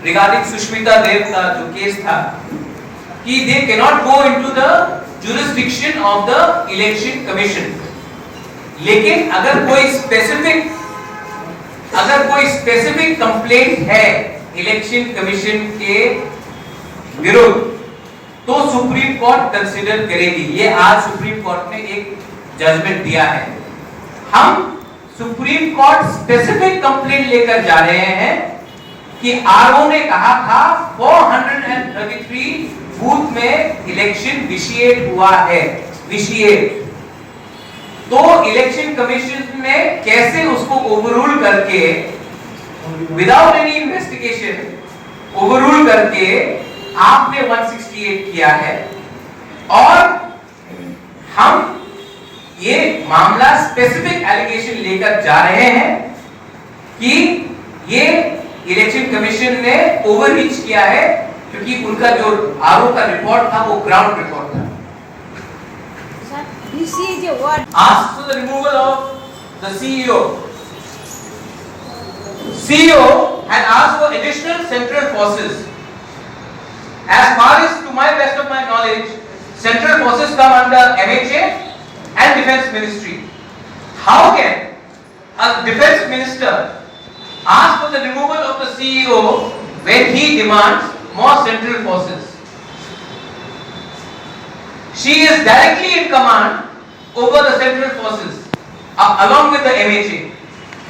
Regarding Sushmita Dev का जो case था कि they can not go into the jurisdiction of the election commission। लेकिन अगर कोई स्पेसिफिक कंप्लेंट है इलेक्शन कमीशन के विरुद्ध तो सुप्रीम कोर्ट कंसीडर करेगी। ये आज सुप्रीम कोर्ट ने एक जजमेंट दिया है। हम सुप्रीम कोर्ट स्पेसिफिक कंप्लेंट लेकर जा रहे हैं कि आरओ ने कहा था 433 बूथ में इलेक्शन विशिएट हुआ है। विशिएट तो इलेक्शन कमीशन ने कैसे उसको ओवररूल करके विदाउट एनी इन्वेस्टिगेशन ओवररूल करके आपने 168 किया है। और हम ये मामला स्पेसिफिक एलिगेशन लेकर जा रहे हैं कि ये इलेक्शन कमीशन ने ओवररीच किया है क्योंकि उनका जो आरओ का रिपोर्ट था वो ग्राउंड रिपोर्ट था। Ask for the removal of the CEO. CEO had asked for additional central forces. As far as to my best of my knowledge, central forces come under MHA and Defence Ministry. How can a Defence Minister ask for the removal of the CEO when he demands more central forces? She is directly in command over the central forces along with the MHA.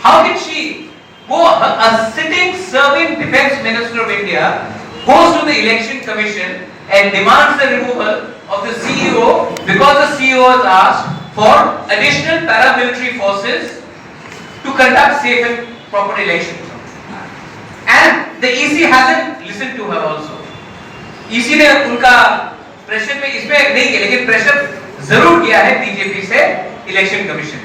How can she go, a sitting serving Defence Minister of India goes to the Election Commission and demands the removal of the CEO because the CEO has asked for additional paramilitary forces to conduct safe and proper elections. And the EC hasn't listened to her also. EC ने उनका pressure में इसमें नहीं किया, लेकिन pressure जरूर किया है बीजेपी से इलेक्शन कमीशन।